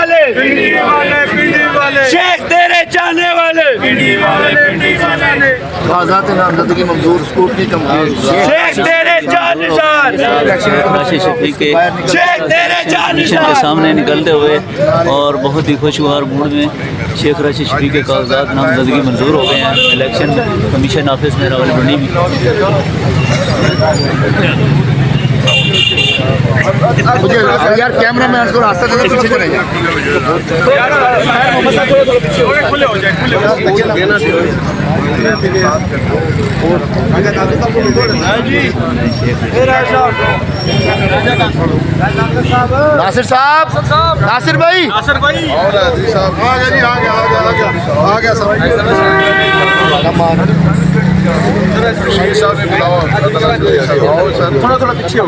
वाले, शेख तेरे चाहने वाले, कागजात नामजदगी मंजूर, स्कूटनी कंप्लीट, शेख तेरे जानसार, शफीक के शेख तेरे के जानसार। सामने निकलते हुए और बहुत ही खुशगवार मूड में शेख राशिद शफीक के कागजात नामजदगी मंजूर हो गए हैं इलेक्शन कमीशन ऑफिस में रावलपिंडी में। मुझे यार कैमरा मैन को रास्ता देना, पीछे चले जाए। नासिर साहब, नासिर भाई, आ गया जी, आ गया सर। साहब ने बुलाओ, थोड़ा थोड़ा पीछे हो।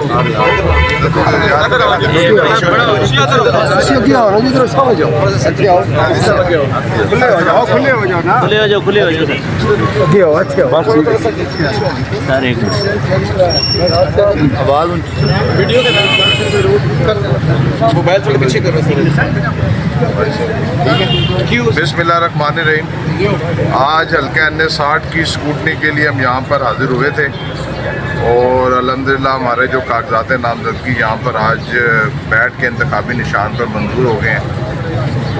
खुले हो जाओ ना, खुले हो जाओ, खुले हो जाओ सारे एक मिनट। आवाज वीडियो के मोबाइल थोड़ा पीछे करो। बिस्मिल्लाहिर्रहमानिर्रहीम। आज हल्का NA-60 की स्कूटनी के लिए हम यहाँ पर हाजिर हुए थे और अल्हम्दुलिल्लाह हमारे जो कागजात नामजदगी यहाँ पर आज बैठ के इंतखाबी निशान पर मंजूर हो गए हैं।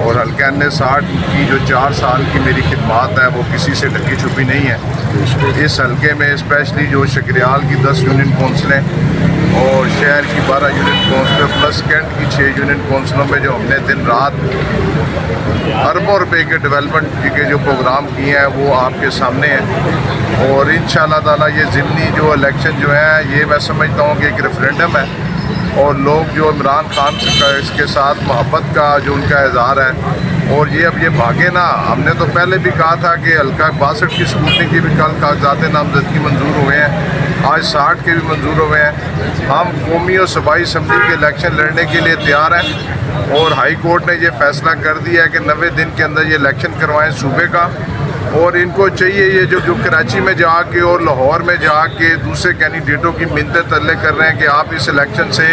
और हल्का NA-60 की जो 4 साल की मेरी खिदमात है वो किसी से ढकी छुपी नहीं है। इस हल्के में स्पेशली जो शकरियाल की 10 यूनियन कौंसलें और शहर की 12 यूनियन कौंसलें प्लस कैंट की 6 यूनियन कौंसलों में जो हमने दिन रात अरबों रुपए के डेवलपमेंट के जो प्रोग्राम किए हैं वो आपके सामने हैं। और इंशाअल्लाह ताला ये ज़िमनी जो इलेक्शन जो है ये मैं समझता हूँ कि एक रेफरेंडम है और लोग जो इमरान खान का इसके साथ मोहब्बत का जो उनका इज़हार है और ये अब ये भागे ना। हमने तो पहले भी कहा था कि हल्का 62 की स्कूटनी की भी कल कागजात नामजदगी मंजूर हुए हैं, आज 60 के भी मंजूर हुए हैं। हम कौमी और सूबाई असम्बली के इलेक्शन लड़ने के लिए तैयार हैं और हाई कोर्ट ने ये फैसला कर दिया है कि 90 दिन के अंदर ये इलेक्शन करवाएं सूबे का। और इनको चाहिए ये जो कराची में जाके और लाहौर में जाके दूसरे कैंडिडेटों की मिन्नतें तरले कर रहे हैं कि आप इस इलेक्शन से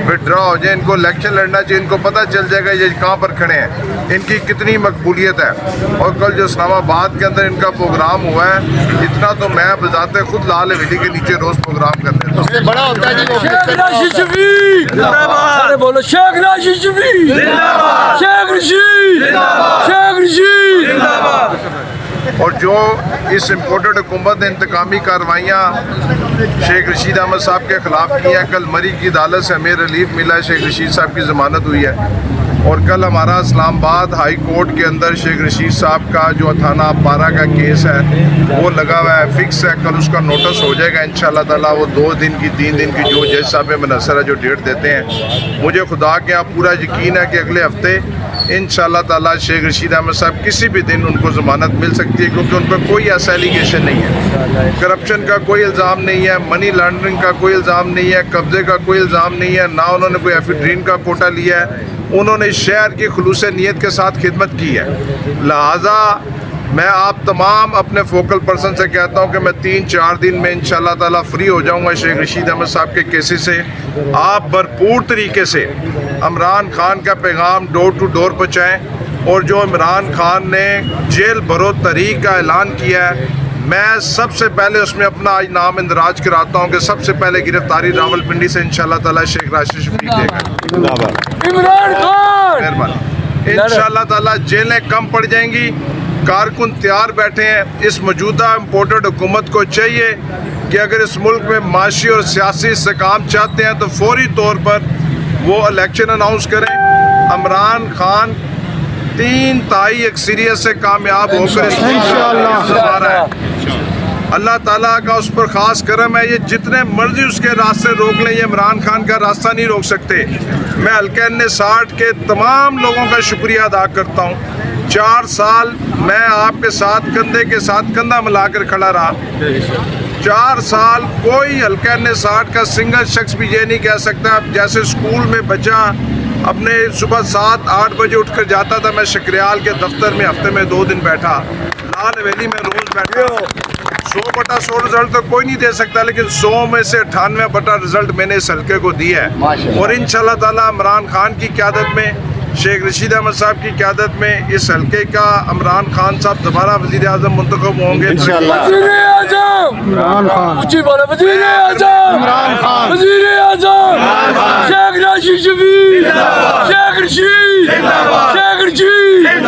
विड्रॉ हो जाए। इनको इलेक्शन लड़ना चाहिए, इनको पता चल जाएगा ये कहाँ पर खड़े हैं, इनकी कितनी मकबूलियत है। और कल जो इस्लामाबाद के अंदर इनका प्रोग्राम हुआ है, इतना तो मैं बजाते खुद लाल हवेली के नीचे रोज़ प्रोग्राम कर लेता हूँ। बड़ा होता है जी। शेख राशिद शफीक जिंदाबाद, बोलो शेख राशिद शफीक जिंदाबाद, शेख रशीद जिंदाबाद, शेख रशीद जिंदाबाद। और जो इस इम्पोर्टेड हुकूमत ने इंतकामी कार्रवाइयाँ शेख रशीद अहमद साहब के ख़िलाफ़ की हैं, कल मरी की अदालत से हमें रिलीफ मिला है, शेख रशीद साहब की ज़मानत हुई है। और कल हमारा इस्लामाबाद हाई कोर्ट के अंदर शेख रशीद साहब का जो थाना पारा का केस है वो लगा हुआ है, फिक्स है, कल उसका नोटिस हो जाएगा इंशाअल्लाह ताला। वो 2 दिन की 3 दिन की जो जज साहब में मुनस्सर है जो डेट देते हैं, मुझे खुदा के यहाँ पूरा यकीन है कि अगले हफ्ते इंशाअल्लाह ताला शेख रशीद अहमद साहब किसी भी दिन उनको ज़मानत मिल सकती है, क्योंकि उन पर कोई ऐसा एलिगेशन नहीं है, करप्शन का कोई इल्ज़ाम नहीं है, मनी लॉन्ड्रिंग का कोई इल्ज़ाम नहीं है, कब्ज़े का कोई इल्ज़ाम नहीं है, ना उन्होंने कोई एफिड्रीन का कोटा लिया है। उन्होंने शहर की खुलूस नीयत के साथ खिदमत की है। लिहाजा मैं आप तमाम अपने फोकल पर्सन से कहता हूं कि मैं 3-4 दिन में इंशाअल्लाह ताला फ्री हो जाऊंगा शेख रशीद अहमद साहब के केसेस से। आप भरपूर तरीके से इमरान खान का पैगाम डोर टू डोर पहुँचाएँ और जो इमरान खान ने जेल भरो तहरीक का ऐलान किया है, मैं सबसे पहले उसमें अपना आज नाम इंदराज कराता हूँ कि सबसे पहले गिरफ्तारी रावलपिंडी से इंशाअल्लाह ताला शेख राशिद शफीक देगा। इमरान खान मेहरबानी। इंशाअल्लाह ताला जेलें कम पड़ जाएंगी, कारकुन तैयार बैठे हैं। इस मौजूदा इम्पोर्टेड हुकूमत को चाहिए कि अगर इस मुल्क में माशी और सियासी इस्तेकाम चाहते हैं तो फौरी तौर पर वो इलेक्शन अनाउंस करें। इमरान खान 3 ताई अक्सरियत से कामयाब होकर अल्लाह ताला का उस पर ख़ास करम है। ये जितने मर्जी उसके रास्ते रोक लें, ये इमरान खान का रास्ता नहीं रोक सकते। मैं हल्का NA-60 के तमाम लोगों का शुक्रिया अदा करता हूँ। 4 साल मैं आपके साथ कंधे के साथ कंधा मिलाकर खड़ा रहा। 4 साल कोई हल्का NA-60 का सिंगल शख्स भी ये नहीं कह सकता। जैसे स्कूल में बच्चा अपने सुबह 7-8 बजे उठकर जाता था, मैं शकरियाल के दफ्तर में हफ्ते में 2 दिन बैठा, लाल हवेली में रोज़ बैठा। 100/100 रिजल्ट तो कोई नहीं दे सकता, लेकिन 100 में से 98 रिजल्ट मैंने इस हल्के को दिया है। और इंशाअल्लाह ताला इमरान खान की क़यादत में शेख रशीद अहमद साहब की क़यादत में इस हल्के का इमरान खान साहब दोबारा वज़ीर आज़म मुंतखब होंगे इंशाअल्लाह। वज़ीर-ए-आज़म इमरान खान, ऊंची बोलो, वज़ीर-ए-आज़म इमरान खान, वज़ीर-ए-आज़म शेख राशिद शफीक, शेख रशीद, शेख रशीद।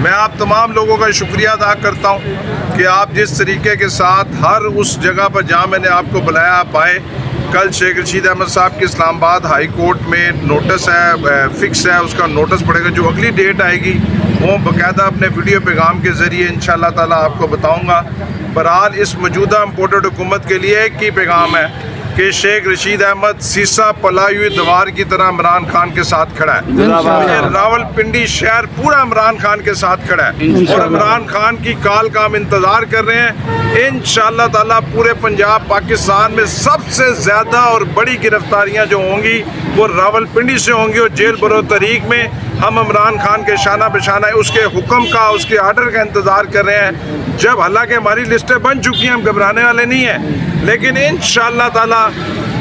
मैं आप तमाम लोगों का शुक्रिया अदा करता हूँ कि आप जिस तरीके के साथ हर उस जगह पर जहाँ मैंने आपको बुलाया आप आए। कल शेख रशीद अहमद साहब के इस्लामाबाद हाई कोर्ट में नोटिस है, फिक्स है, उसका नोटिस पड़ेगा। जो अगली डेट आएगी वो बाकायदा अपने वीडियो पैगाम के ज़रिए इंशाअल्लाह ताला आपको बताऊँगा। बहरहाल इस मौजूदा इम्पोर्टेड हुकूमत के लिए एक ही पैगाम है कि शेख रशीद अहमद सीसा पलाई हुई दीवार की तरह इमरान खान के साथ खड़ा है। ये रावलपिंडी शहर पूरा इमरान खान के साथ खड़ा है और इमरान खान की कॉल का हम इंतज़ार कर रहे हैं। इंशाअल्लाह ताला पूरे पंजाब पाकिस्तान में सबसे ज़्यादा और बड़ी गिरफ्तारियां जो होंगी वो रावलपिंडी से होंगी और जेल बरो तरीक में हम इमरान खान के शाना बशाना उसके हुक्म का, उसके आर्डर का इंतज़ार कर रहे हैं। जब हालांकि हमारी लिस्टें बन चुकी हैं, हम घबराने वाले नहीं हैं, लेकिन इंशाअल्लाह ताला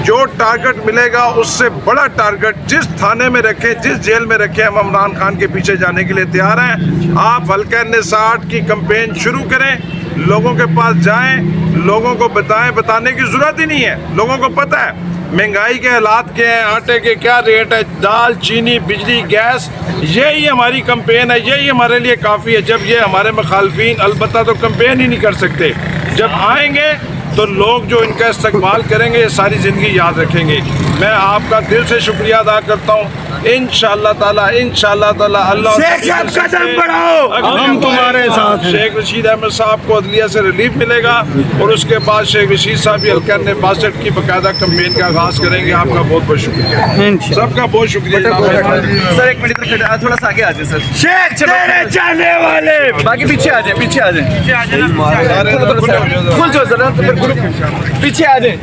जो टारगेट मिलेगा उससे बड़ा टारगेट जिस थाने में रखे, जिस जेल में रखे, हम इमरान खान के पीछे जाने के लिए तैयार हैं। आप हल्का N60 की कैंपेन शुरू करें, लोगों के पास जाएं, लोगों को बताएं। बताने की ज़रूरत ही नहीं है, लोगों को पता है महंगाई के हालात क्या हैं, आटे के क्या रेट है, दाल, चीनी, बिजली, गैस। यही हमारी कैंपेन है, यही हमारे लिए काफ़ी है। जब ये हमारे मुखालफिन अलबत्ता तो कैंपेन ही नहीं कर सकते, जब आएंगे तो लोग जो इनका इस्तकबाल करेंगे ये सारी ज़िंदगी याद रखेंगे। मैं आपका दिल से शुक्रिया अदा करता हूँ। इंशाअल्लाह ताला अल्लाह कदम बढ़ाओ, हम तुम्हारे साथ हैं। शेख रशीद अहमद साहब को अदलिया से रिलीफ मिलेगा और उसके बाद शेख रशीद साहब भी हल्का N62 की बाकायदा कैंपेन का आगाज़ करेंगे। आपका बहुत बहुत शुक्रिया, सबका बहुत शुक्रिया। सर एक मिनट इधर थोड़ा सा आगे आ जाए सर। शेख तेरे जाने वाले बाकी पीछे आ जाए, पीछे आ जाए, फुल जो सर पीछे आ जाए।